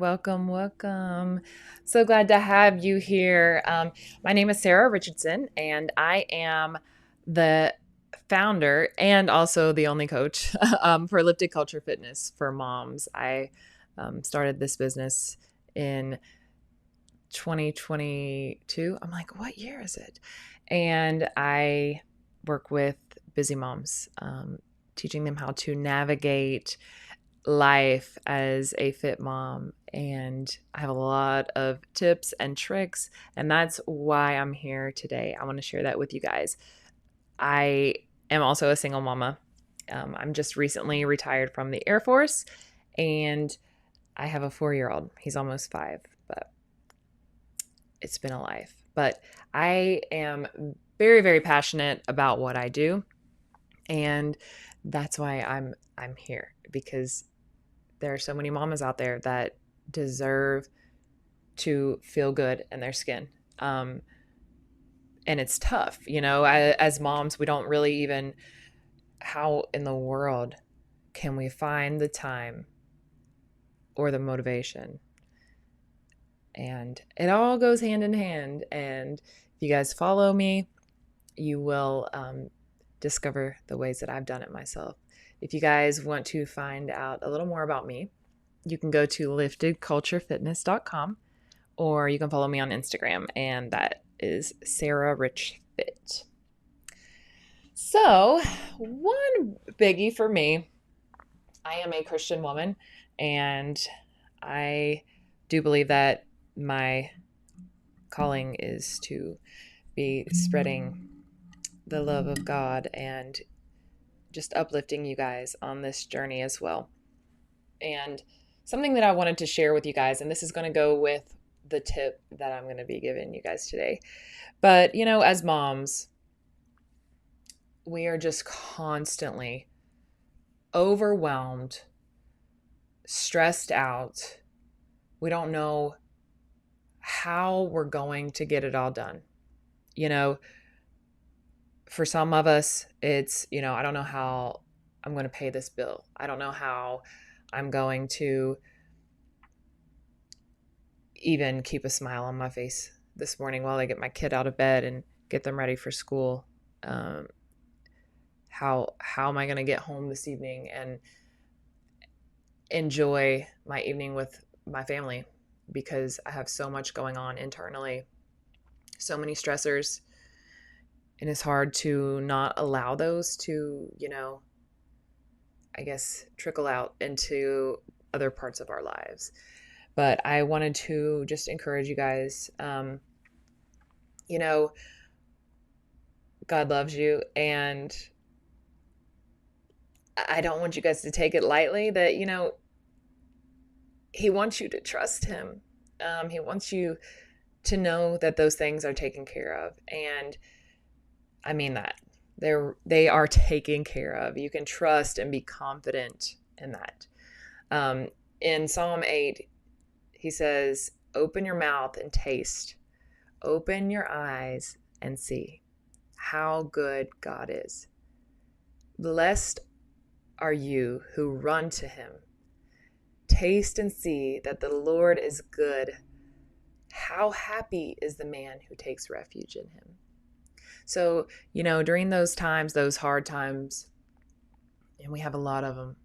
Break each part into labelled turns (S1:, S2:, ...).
S1: Welcome, welcome. So glad to have you here. My name is Sarah Richardson, and I am the founder and also the only coach for Lifted Culture Fitness for moms. I started this business in 2022. I'm like, what year is it? And I work with busy moms, teaching them how to navigate life as a fit mom. And I have a lot of tips and tricks, and that's why I'm here today. I want to share that with you guys. I am also a single mama. I'm just recently retired from the Air Force, and I have a 4-year-old. He's almost 5, but it's been a life. But I am very, very passionate about what I do, and that's why I'm here, because there are so many mamas out there that deserve to feel good in their skin. And it's tough, as moms, we don't really even, how in the world can we find the time or the motivation? And it all goes hand in hand. And if you guys follow me, you will discover the ways that I've done it myself. If you guys want to find out a little more about me, you can go to liftedculturefitness.com, or you can follow me on Instagram, and that is Sarah Rich Fit. So, one biggie for me, I am a Christian woman, and I do believe that my calling is to be spreading the love of God and just uplifting you guys on this journey as well. And something that I wanted to share with you guys, and this is going to go with the tip that I'm going to be giving you guys today. But, as moms, we are just constantly overwhelmed, stressed out. We don't know how we're going to get it all done. For some of us, it's, I don't know how I'm going to pay this bill. I don't know how I'm going to even keep a smile on my face this morning while I get my kid out of bed and get them ready for school. How am I going to get home this evening and enjoy my evening with my family, because I have so much going on internally, so many stressors, and it's hard to not allow those to, I guess, trickle out into other parts of our lives. But I wanted to just encourage you guys, God loves you, and I don't want you guys to take it lightly that, he wants you to trust him. He wants you to know that those things are taken care of. And I mean that. They are taken care of. You can trust and be confident in that. In Psalm 8, he says, open your mouth and taste. Open your eyes and see how good God is. Blessed are you who run to him. Taste and see that the Lord is good. How happy is the man who takes refuge in him. So, during those times, those hard times, and we have a lot of them,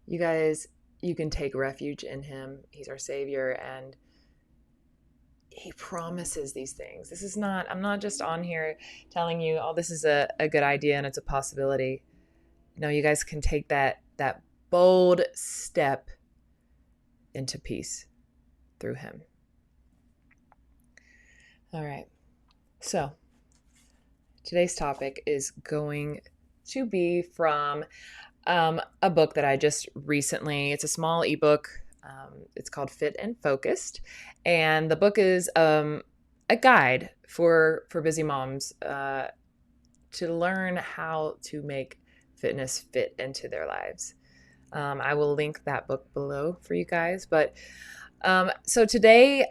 S1: you guys, you can take refuge in him. He's our Savior, and he promises these things. I'm not just on here telling you, oh, this is a good idea and it's a possibility. No, you guys can take that bold step into peace through him. All right. So today's topic is going to be from a book that I just recently, it's a small ebook. It's called Fit&Focused. And the book is a guide for busy moms to learn how to make fitness fit into their lives. I will link that book below for you guys. But so today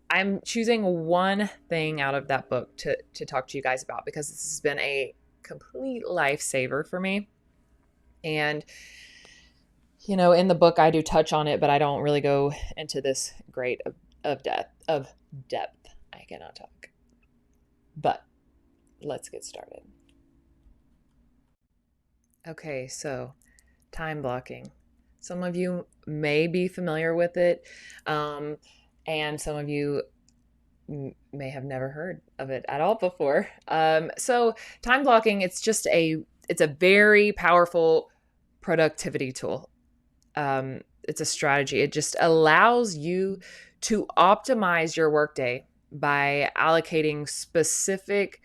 S1: I'm choosing one thing out of that book to talk to you guys about, because this has been a complete lifesaver for me. And In the book, I do touch on it, but I don't really go into this great of depth. I cannot talk. But let's get started. Okay, so time blocking. Some of you may be familiar with it, and some of you may have never heard of it at all before. So time blocking, it's a very powerful productivity tool. It's a strategy. It just allows you to optimize your workday by allocating specific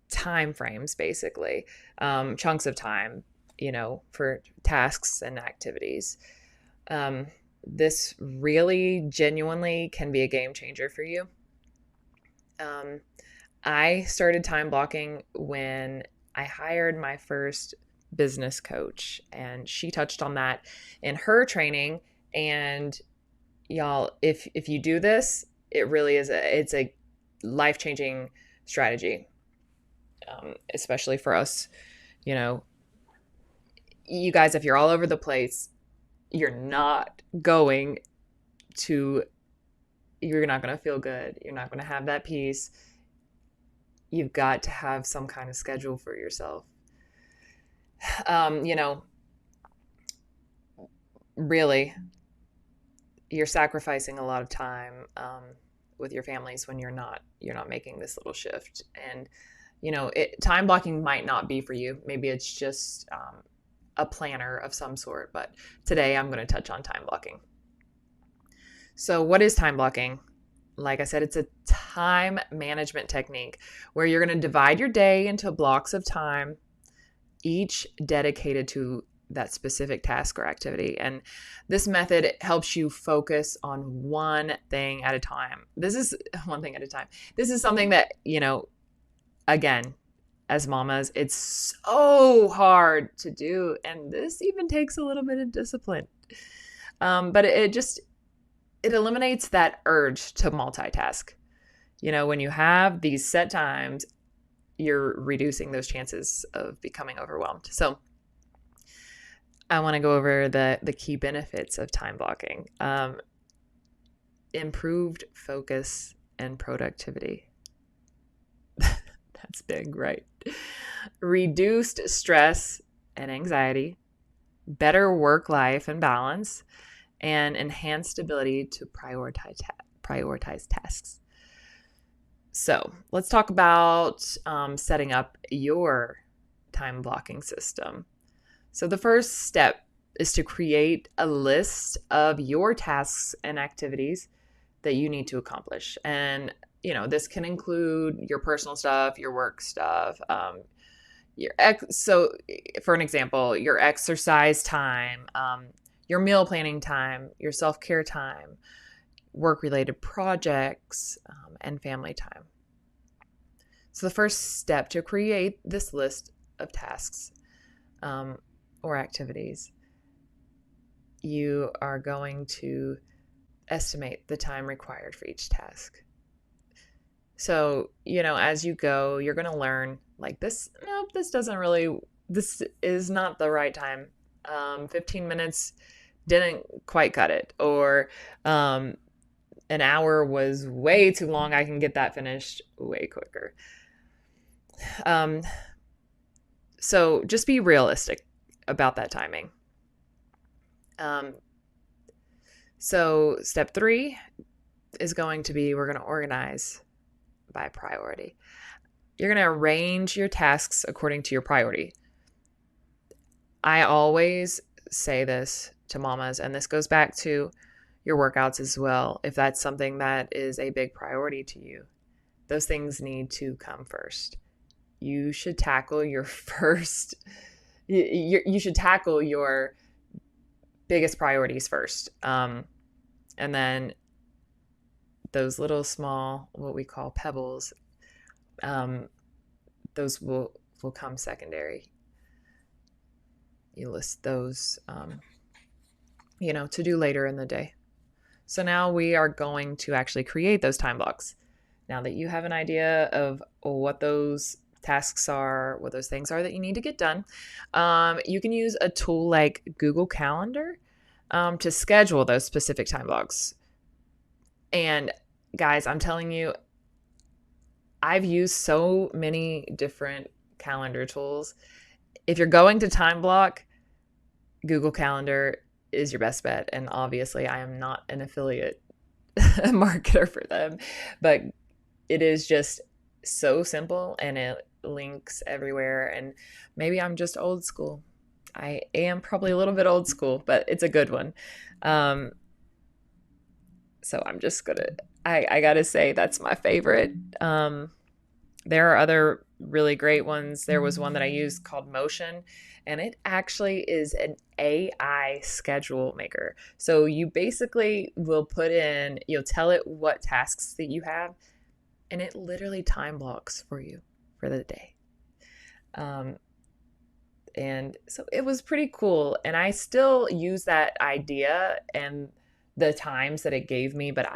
S1: time frames, basically, chunks of time, for tasks and activities. This really genuinely can be a game changer for you. I started time blocking when I hired my first business coach, and she touched on that in her training. And y'all, if you do this, it really is it's a life-changing strategy, especially for us. You guys, if you're all over the place, you're not going to you're not going to feel good. You're not going to have that peace. You've got to have some kind of schedule for yourself. Really, you're sacrificing a lot of time with your families when you're not making this little shift. And time blocking might not be for you. Maybe it's just a planner of some sort. But today I'm going to touch on time blocking. So what is time blocking? Like I said, it's a time management technique where you're going to divide your day into blocks of time, each dedicated to that specific task or activity. And this method helps you focus on one thing at a time. This is one thing at a time. This is something that, again, as mamas, it's so hard to do. And this even takes a little bit of discipline. But it eliminates that urge to multitask. When you have these set times, you're reducing those chances of becoming overwhelmed. So I want to go over the key benefits of time blocking. Improved focus and productivity. That's big, right? Reduced stress and anxiety, better work-life and balance, and enhanced ability to prioritize tasks. So let's talk about setting up your time blocking system. So the first step is to create a list of your tasks and activities that you need to accomplish. And, this can include your personal stuff, your work stuff, so for an example, your exercise time, your meal planning time, your self-care time, work-related projects, and family time. So the first step to create this list of tasks or activities, you are going to estimate the time required for each task. So, as you go, you're going to learn like this. Nope, this is not the right time. 15 minutes didn't quite cut it, or an hour was way too long. I can get that finished way quicker. So just be realistic about that timing. So step 3 is going to be, we're going to organize by priority. You're going to arrange your tasks according to your priority. I always say this to mamas, and this goes back to your workouts as well. If that's something that is a big priority to you, those things need to come first. You should tackle your you should tackle your biggest priorities first. And then those little small, what we call pebbles, those will come secondary. You list those, to do later in the day. So now we are going to actually create those time blocks. Now that you have an idea of what those tasks are, what those things are that you need to get done. You can use a tool like Google Calendar to schedule those specific time blocks. And guys, I'm telling you, I've used so many different calendar tools. If you're going to time block, Google Calendar is your best bet. And obviously, I am not an affiliate marketer for them, but it is just so simple and it links everywhere. And maybe I'm just old school. I am probably a little bit old school, but it's a good one. So I'm just I gotta say that's my favorite. There are other really great ones. There was one that I used called Motion, and it actually is an AI schedule maker. So you basically will you'll tell it what tasks that you have, and it literally time blocks for you for the day. And so it was pretty cool. And I still use that idea and the times that it gave me, but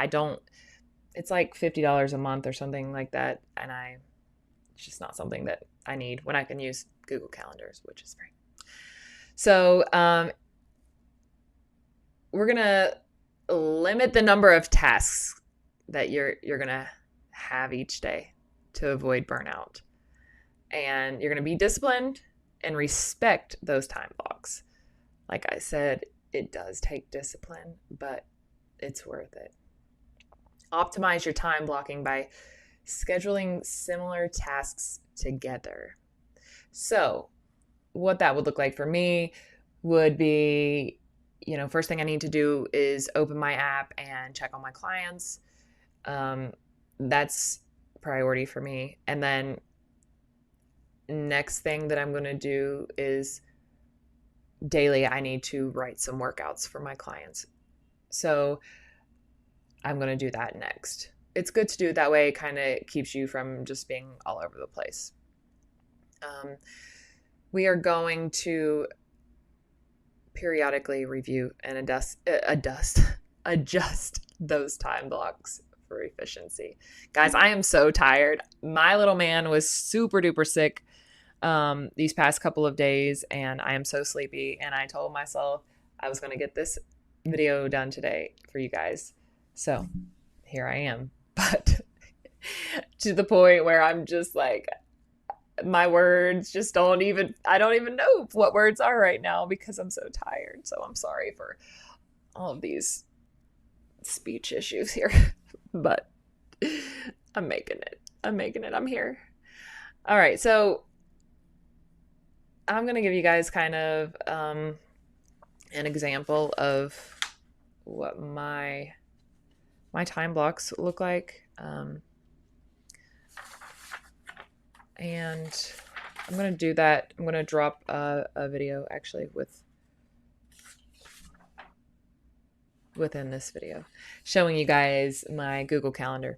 S1: it's like $50 a month or something like that. And it's just not something that I need when I can use Google Calendars, which is free. So we're going to limit the number of tasks that you're going to have each day to avoid burnout. And you're going to be disciplined and respect those time blocks. Like I said, it does take discipline, but it's worth it. Optimize your time blocking by scheduling similar tasks together. So what that would look like for me would be, first thing I need to do is open my app and check on my clients. That's priority for me. And then next thing that I'm going to do is daily, I need to write some workouts for my clients. So I'm going to do that next. It's good to do it that way. It kind of keeps you from just being all over the place. We are going to periodically review and adjust those time blocks for efficiency. Guys, I am so tired. My little man was super duper sick these past couple of days, and I am so sleepy. And I told myself I was going to get this video done today for you guys. So here I am, but to the point where I'm just like, my words just I don't even know what words are right now because I'm so tired. So I'm sorry for all of these speech issues here, but I'm making it. I'm here. All right. So I'm going to give you guys kind of an example of what my time blocks look like. And I'm going to do that. I'm going to drop a video actually within this video showing you guys my Google Calendar.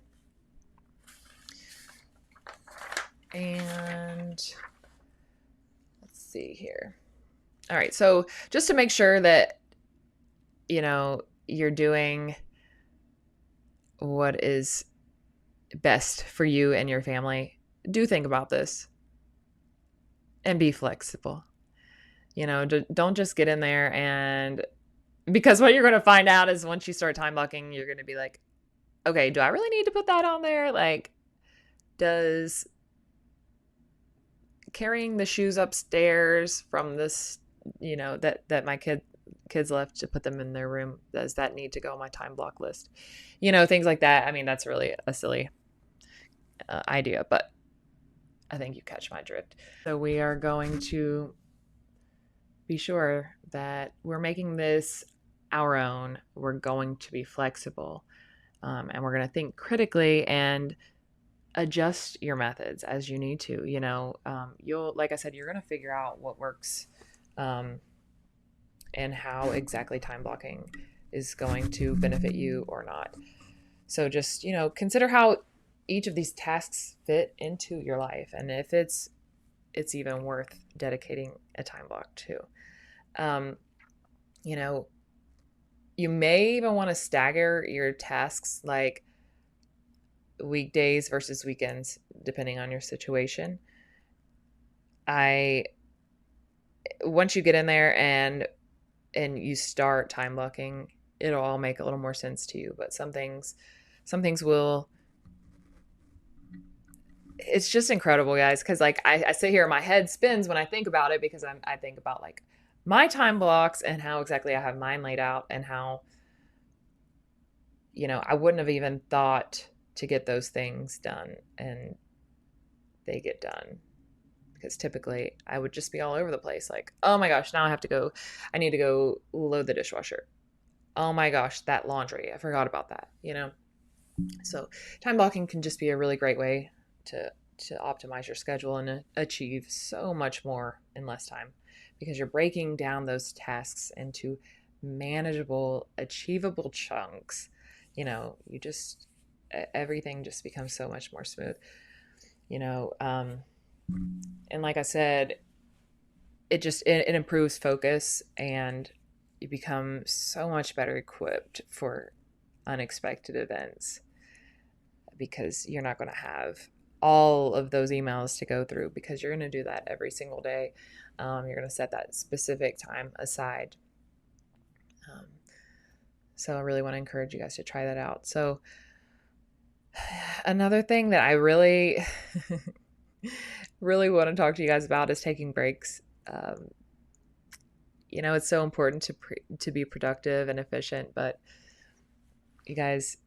S1: And let's see here. All right. So just to make sure that, you're doing what is best for you and your family, do think about this and be flexible. Don't just get in there because what you're going to find out is once you start time blocking, you're going to be like, okay, do I really need to put that on there? Like, does carrying the shoes upstairs from this, that my kids left to put them in their room, does that need to go on my time block list? Things like that. I mean, that's really a silly idea, but I think you catch my drift. So we are going to be sure that we're making this our own. We're going to be flexible, and we're going to think critically and adjust your methods as you need to. Like I said, you're going to figure out what works, and how exactly time blocking is going to benefit you or not. So just, consider how each of these tasks fit into your life, and if it's even worth dedicating a time block to. You may even want to stagger your tasks, like weekdays versus weekends, depending on your situation. I once you get in there and you start time blocking, it'll all make a little more sense to you. But some things will. It's just incredible, guys, because like I sit here, my head spins when I think about it because I think about like my time blocks and how exactly I have mine laid out and how I wouldn't have even thought to get those things done, and they get done because typically I would just be all over the place. Like, oh my gosh, now I need to go load the dishwasher. Oh my gosh, that laundry, I forgot about that. So time blocking can just be a really great way to optimize your schedule and achieve so much more in less time because you're breaking down those tasks into manageable, achievable chunks. You just everything just becomes so much more smooth. You know, um, and like I said, it improves focus and you become so much better equipped for unexpected events because you're not going to have all of those emails to go through because you're going to do that every single day. You're going to set that specific time aside. Um, so I really want to encourage you guys to try that out. So another thing that I really, really want to talk to you guys about is taking breaks. It's so important to be productive and efficient, but you guys,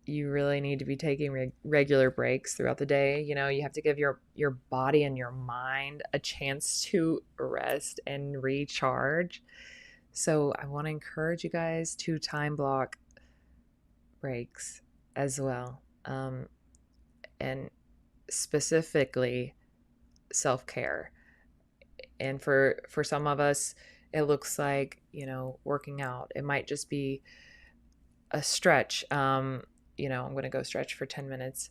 S1: you really need to be taking regular breaks throughout the day. You have to give your body and your mind a chance to rest and recharge. So I want to encourage you guys to time block breaks as well, and specifically self-care. And for some of us, it looks like working out. It might just be a stretch. I'm going to go stretch for 10 minutes.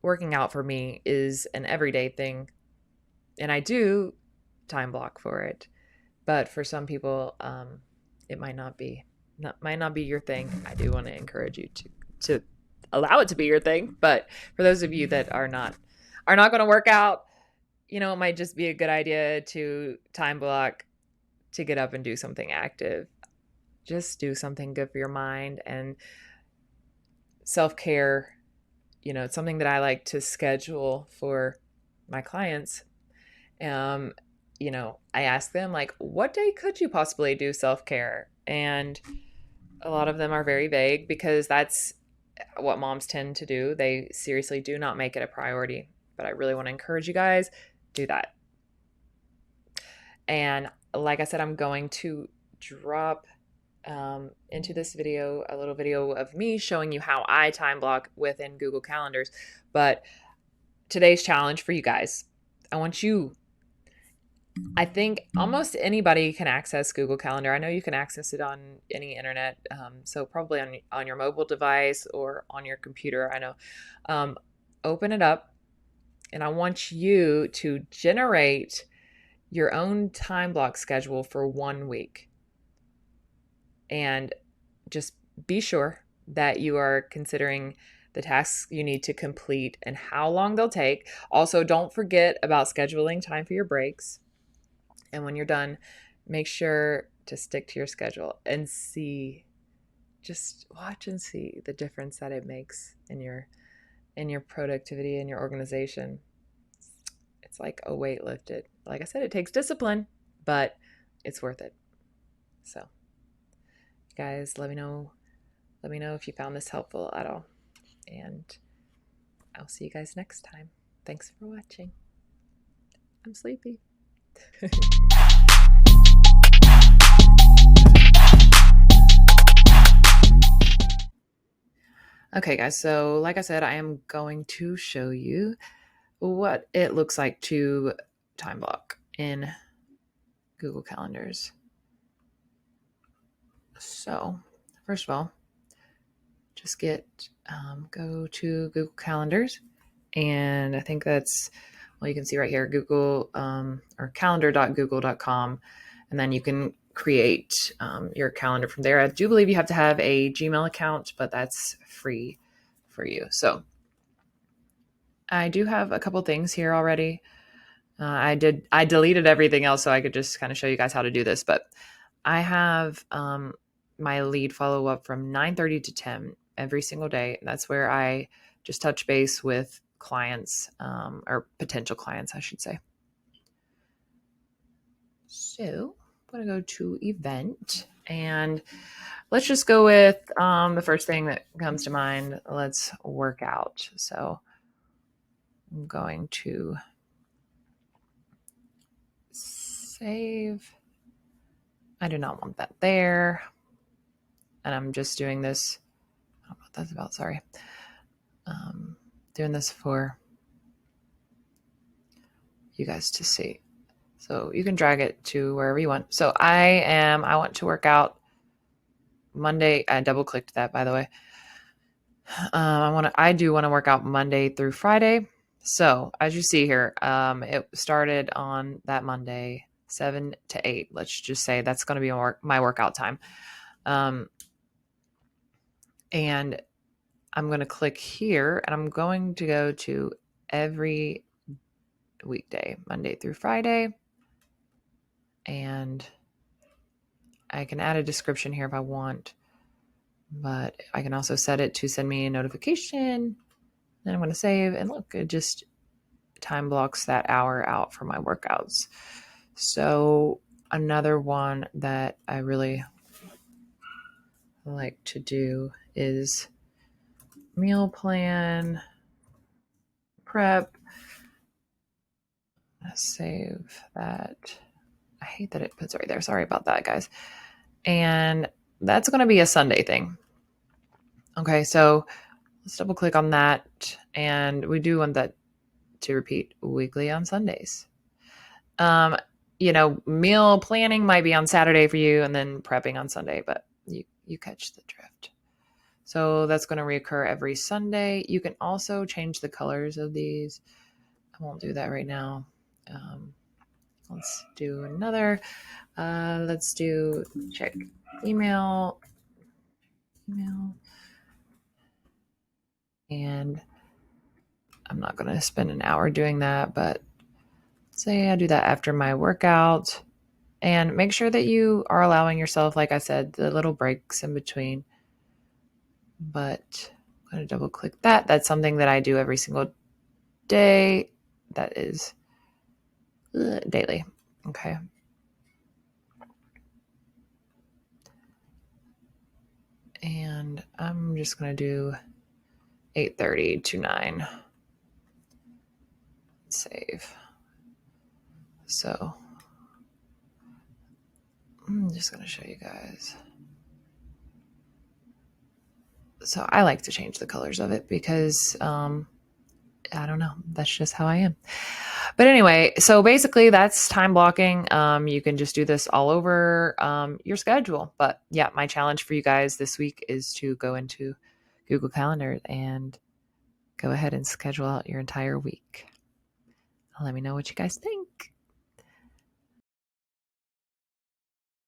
S1: Working out for me is an everyday thing, and I do time block for it. But for some people, it might not be your thing. I do want to encourage you to allow it to be your thing. But for those of you that are not going to work out, it might just be a good idea to time block to get up and do something active. Just do something good for your mind and self-care. It's something that I like to schedule for my clients. I ask them like, what day could you possibly do self-care? And a lot of them are very vague because that's what moms tend to do. They seriously do not make it a priority. But I really want to encourage you guys, do that. And like I said, I'm going to drop into this video a little video of me showing you how I time block within Google Calendars. But today's challenge for you guys, I think almost anybody can access Google Calendar. I know you can access it on any internet, so probably on your mobile device or on your computer. I know. Open it up, and I want you to generate your own time block schedule for 1 week. And just be sure that you are considering the tasks you need to complete and how long they'll take. Also, don't forget about scheduling time for your breaks. And when you're done, make sure to stick to your schedule and just watch and see the difference that it makes in your productivity and your organization. It's like a weight lifted. Like I said, it takes discipline, but it's worth it. So, guys, let me know if you found this helpful at all. And I'll see you guys next time. Thanks for watching. I'm sleepy. Okay, guys, so like I said, I am going to show you what it looks like to time block in Google Calendars. So, first of all, just go to Google Calendars, and I think that's, well, you can see right here, Google or calendar.google.com, and then you can create your calendar from there. I do believe you have to have a Gmail account, but that's free for you. So I do have a couple things here already. I deleted everything else so I could just kind of show you guys how to do this. But I have my lead follow up from 9:30 to 10 every single day. That's where I just touch base with clients, or potential clients, I should say. So I'm going to go to event, and let's just go with the first thing that comes to mind. Let's work out. So I'm going to save. I do not want that there. And I'm just doing this. I don't know what that's about. Sorry. Doing this for you guys to see. So you can drag it to wherever you want. So I want to work out Monday. I double clicked that, by the way. I do want to work out Monday through Friday. So as you see here, it started on that Monday, 7 to 8. Let's just say that's going to be my workout time. And I'm going to click here, and I'm going to go to every weekday, Monday through Friday. And I can add a description here if I want, but I can also set it to send me a notification. Then I'm going to save, and look, it just time blocks that hour out for my workouts. So another one that I really like to do is meal plan, prep. Save that. I hate that it puts right there. Sorry about that, guys. And that's going to be a Sunday thing. Okay, so let's double click on that. And we do want that to repeat weekly on Sundays. Meal planning might be on Saturday for you and then prepping on Sunday, but you catch the drift. So that's going to reoccur every Sunday. You can also change the colors of these. I won't do that right now. Let's do another. Let's do check email. And I'm not going to spend an hour doing that, but say I do that after my workout. And make sure that you are allowing yourself, like I said, the little breaks in between. But I'm going to double click that. That's something that I do every single day. That is daily. Okay. And I'm just going to do 8:30 to 9. Save. So I'm just going to show you guys. So I like to change the colors of it because I don't know. That's just how I am. But anyway, so basically that's time blocking. You can just do this all over your schedule. But yeah, my challenge for you guys this week is to go into Google Calendar and go ahead and schedule out your entire week. Let me know what you guys think.